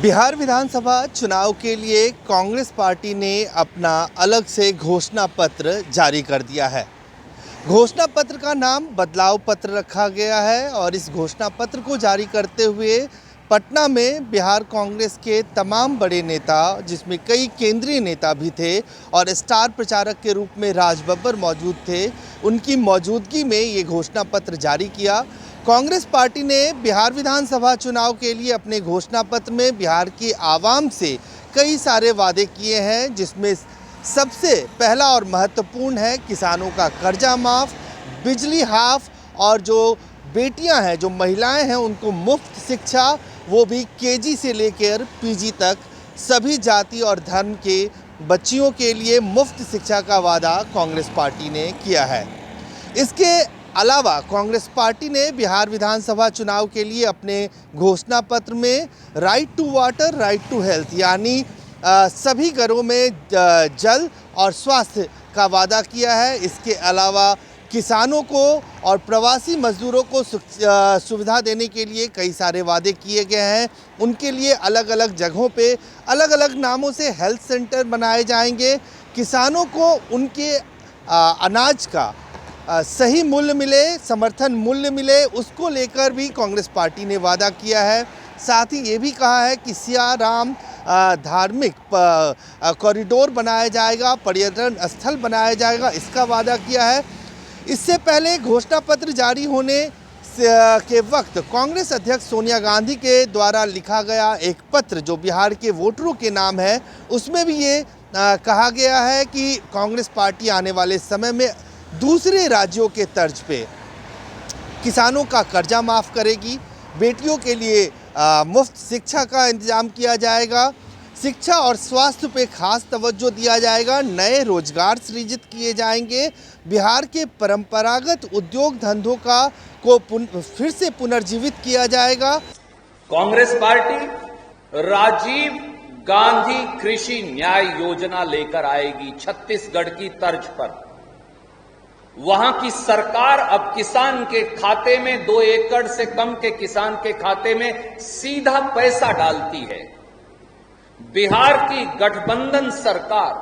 बिहार विधानसभा चुनाव के लिए कांग्रेस पार्टी ने अपना अलग से घोषणा पत्र जारी कर दिया है। घोषणा पत्र का नाम बदलाव पत्र रखा गया है और इस घोषणा पत्र को जारी करते हुए पटना में बिहार कांग्रेस के तमाम बड़े नेता, जिसमें कई केंद्रीय नेता भी थे और स्टार प्रचारक के रूप में राज बब्बर मौजूद थे, उनकी मौजूदगी में ये घोषणा पत्र जारी किया। कांग्रेस पार्टी ने बिहार विधानसभा चुनाव के लिए अपने घोषणा पत्र में बिहार की आवाम से कई सारे वादे किए हैं, जिसमें सबसे पहला और महत्वपूर्ण है किसानों का कर्जा माफ़, बिजली हाफ और जो बेटियां हैं, जो महिलाएं हैं, उनको मुफ्त शिक्षा, वो भी केजी से लेकर पीजी तक सभी जाति और धर्म के बच्चियों के लिए मुफ्त शिक्षा का वादा कांग्रेस पार्टी ने किया है। इसके अलावा कांग्रेस पार्टी ने बिहार विधानसभा चुनाव के लिए अपने घोषणा पत्र में right to water, right to health, यानी सभी घरों में जल और स्वास्थ्य का वादा किया है। इसके अलावा किसानों को और प्रवासी मजदूरों को सुविधा देने के लिए कई सारे वादे किए गए हैं। उनके लिए अलग अलग जगहों पे अलग अलग नामों से हेल्थ सेंटर बनाए जाएंगे। किसानों को उनके अनाज का सही मूल्य मिले, समर्थन मूल्य मिले, उसको लेकर भी कांग्रेस पार्टी ने वादा किया है। साथ ही ये भी कहा है कि सियाराम धार्मिक कॉरिडोर बनाया जाएगा, पर्यटन स्थल बनाया जाएगा, इसका वादा किया है। इससे पहले घोषणा पत्र जारी होने के वक्त कांग्रेस अध्यक्ष सोनिया गांधी के द्वारा लिखा गया एक पत्र जो बिहार के वोटरों के नाम है, उसमें भी ये कहा गया है कि कांग्रेस पार्टी आने वाले समय में दूसरे राज्यों के तर्ज पे किसानों का कर्जा माफ़ करेगी, बेटियों के लिए मुफ्त शिक्षा का इंतजाम किया जाएगा, शिक्षा और स्वास्थ्य पे खास तवज्जो दिया जाएगा, नए रोजगार सृजित किए जाएंगे, बिहार के परंपरागत उद्योग धंधों को फिर से पुनर्जीवित किया जाएगा। कांग्रेस पार्टी राजीव गांधी कृषि न्याय योजना लेकर आएगी छत्तीसगढ़ की तर्ज पर। वहां की सरकार अब किसान के खाते में 2 एकड़ से कम के किसान के खाते में सीधा पैसा डालती है। बिहार की गठबंधन सरकार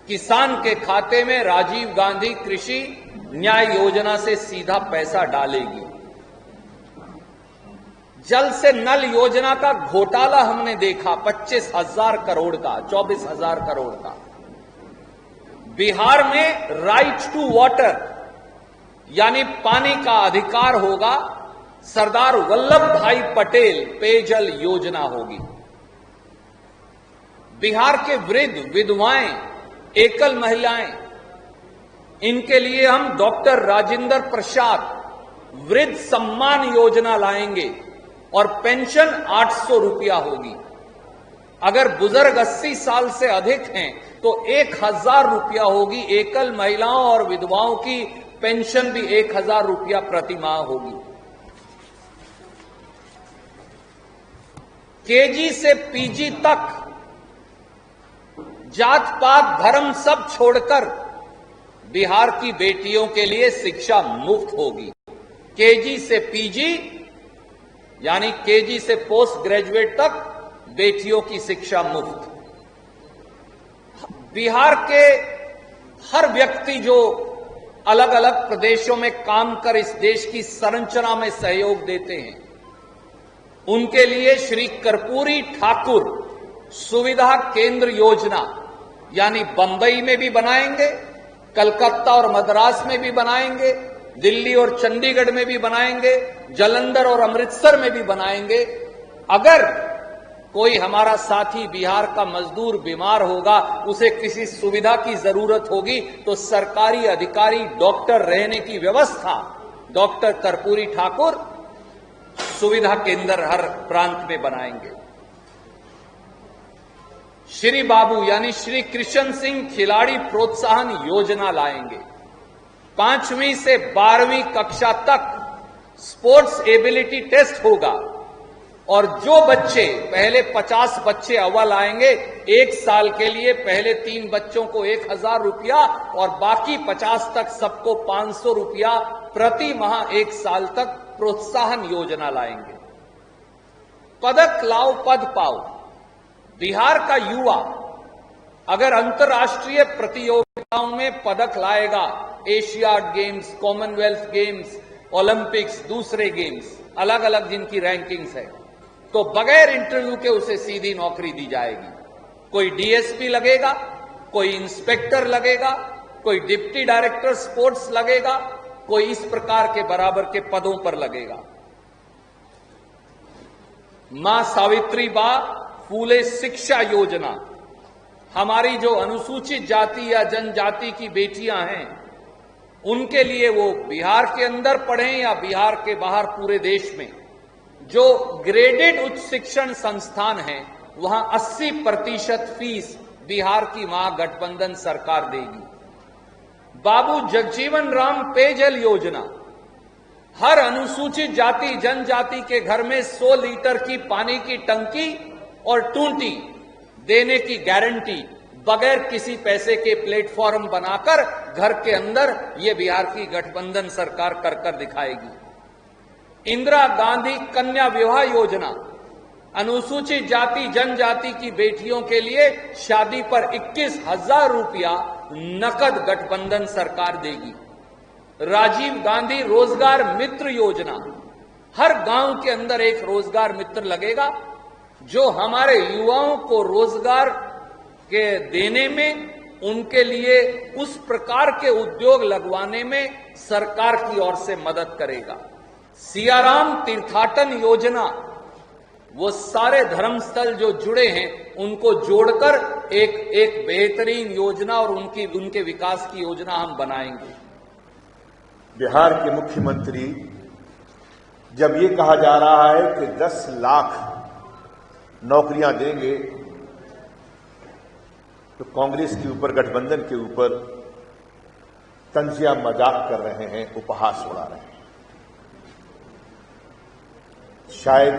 किसान के खाते में राजीव गांधी कृषि न्याय योजना से सीधा पैसा डालेगी। जल से नल योजना का घोटाला हमने देखा, 25,000 करोड़ का, 24,000 करोड़ का। बिहार में राइट टू वाटर यानी पानी का अधिकार होगा। सरदार वल्लभ भाई पटेल पेयजल योजना होगी। बिहार के वृद्ध, विधवाएं, एकल महिलाएं, इनके लिए हम डॉक्टर राजेंद्र प्रसाद वृद्ध सम्मान योजना लाएंगे और पेंशन 800 रुपया होगी। अगर बुजुर्ग 80 साल से अधिक हैं तो 1,000 रुपया होगी। एकल महिलाओं और विधवाओं की पेंशन भी 1,000 रुपया प्रति माह होगी। केजी से पीजी तक जात पात धर्म सब छोड़कर बिहार की बेटियों के लिए शिक्षा मुफ्त होगी। केजी से पीजी यानी केजी से पोस्ट ग्रेजुएट तक बेटियों की शिक्षा मुफ्त। बिहार के हर व्यक्ति जो अलग अलग प्रदेशों में काम कर इस देश की संरचना में सहयोग देते हैं, उनके लिए श्री कर्पूरी ठाकुर सुविधा केंद्र योजना यानी बंबई में भी बनाएंगे, कलकत्ता और मद्रास में भी बनाएंगे, दिल्ली और चंडीगढ़ में भी बनाएंगे, जालंधर और अमृतसर में भी बनाएंगे। अगर कोई हमारा साथी बिहार का मजदूर बीमार होगा, उसे किसी सुविधा की जरूरत होगी, तो सरकारी अधिकारी डॉक्टर रहने की व्यवस्था डॉक्टर कर्पूरी ठाकुर सुविधा केंद्र हर प्रांत में बनाएंगे। श्री बाबू यानी श्री कृष्ण सिंह खिलाड़ी प्रोत्साहन योजना लाएंगे। 5वीं से 12वीं कक्षा तक स्पोर्ट्स एबिलिटी टेस्ट होगा और जो बच्चे पहले 50 बच्चे अव्वल आएंगे, 1 साल के लिए पहले 3 बच्चों को 1,000 रुपया और बाकी 50 तक सबको 500 रुपया प्रति माह 1 साल तक प्रोत्साहन योजना लाएंगे। पदक लाओ पद पाओ बिहार का युवा अगर अंतर्राष्ट्रीय प्रतियोगिताओं में पदक लाएगा, Asiad games, Commonwealth games, Olympics, दूसरे गेम्स, अलग अलग जिनकी रैंकिंग्स है, तो बगैर इंटरव्यू के उसे सीधी नौकरी दी जाएगी। कोई डीएसपी लगेगा, कोई इंस्पेक्टर लगेगा, कोई डिप्टी डायरेक्टर स्पोर्ट्स लगेगा, कोई इस प्रकार के बराबर के पदों पर लगेगा। मां सावित्रीबा फूले शिक्षा योजना, हमारी जो अनुसूचित जाति या जनजाति की बेटियां हैं, उनके लिए वो बिहार के अंदर पढ़ें या बिहार के बाहर पूरे देश में, जो ग्रेडेड उच्च शिक्षण संस्थान हैं, वहां 80% फीस बिहार की महागठबंधन सरकार देगी। बाबू जगजीवन राम पेयजल योजना, हर अनुसूचित जाति जनजाति के घर में 100 लीटर की पानी की टंकी और टूंटी देने की गारंटी बगैर किसी पैसे के प्लेटफॉर्म बनाकर घर के अंदर ये बिहार की गठबंधन सरकार कर कर दिखाएगी। इंदिरा गांधी कन्या विवाह योजना, अनुसूचित जाति जनजाति की बेटियों के लिए शादी पर 21,000 रुपया नकद गठबंधन सरकार देगी। राजीव गांधी रोजगार मित्र योजना, हर गांव के अंदर एक रोजगार मित्र लगेगा, जो हमारे युवाओं को रोजगार के देने में, उनके लिए उस प्रकार के उद्योग लगवाने में सरकार की ओर से मदद करेगा। सियाराम तीर्थाटन योजना, वो सारे धर्मस्थल जो जुड़े हैं उनको जोड़कर एक बेहतरीन योजना और उनके विकास की योजना हम बनाएंगे। बिहार के मुख्यमंत्री जब ये कहा जा रहा है कि 10 लाख नौकरियां देंगे, तो कांग्रेस के ऊपर, गठबंधन के ऊपर तंजिया मजाक कर रहे हैं, उपहास उड़ा रहे हैं। शायद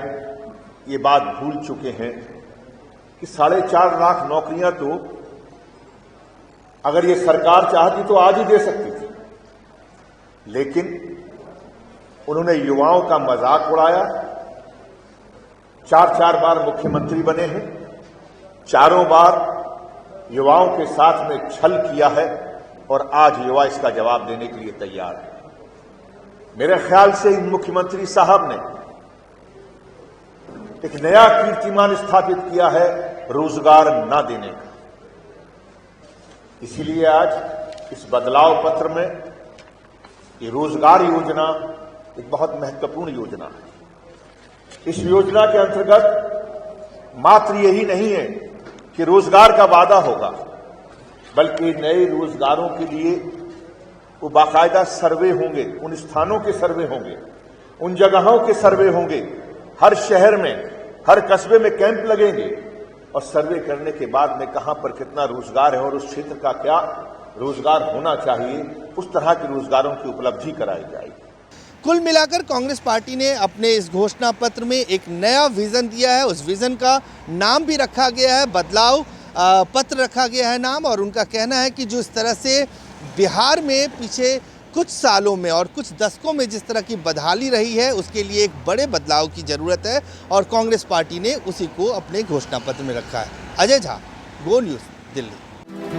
ये बात भूल चुके हैं कि 4.5 लाख नौकरियां तो अगर ये सरकार चाहती तो आज ही दे सकती थी, लेकिन उन्होंने युवाओं का मजाक उड़ाया। 4 बार मुख्यमंत्री बने हैं, चारों बार युवाओं के साथ में छल किया है और आज युवा इसका जवाब देने के लिए तैयार है। मेरे ख्याल से इन मुख्यमंत्री साहब ने एक नया कीर्तिमान स्थापित किया है रोजगार न देने का। इसीलिए आज इस बदलाव पत्र में ये रोजगार योजना एक बहुत महत्वपूर्ण योजना है। इस योजना के अंतर्गत मात्र यही नहीं है कि रोजगार का वादा होगा, बल्कि नए रोजगारों के लिए वो बाकायदा सर्वे होंगे, उन स्थानों के सर्वे होंगे, उन जगहों के सर्वे होंगे, हर शहर में, हर कस्बे में कैंप लगेंगे और सर्वे करने के बाद में कहां पर कितना रोजगार है और उस क्षेत्र का क्या रोजगार होना चाहिए, उस तरह के रोजगारों की उपलब्धि कराई जाएगी। कुल मिलाकर कांग्रेस पार्टी ने अपने इस घोषणा पत्र में एक नया विजन दिया है। उस विजन का नाम भी रखा गया है बदलाव पत्र रखा गया है नाम, और उनका कहना है कि जो इस तरह से बिहार में पीछे कुछ सालों में और कुछ दशकों में जिस तरह की बदहाली रही है, उसके लिए एक बड़े बदलाव की ज़रूरत है और कांग्रेस पार्टी ने उसी को अपने घोषणा पत्र में रखा है। अजय झा, गो न्यूज़, दिल्ली।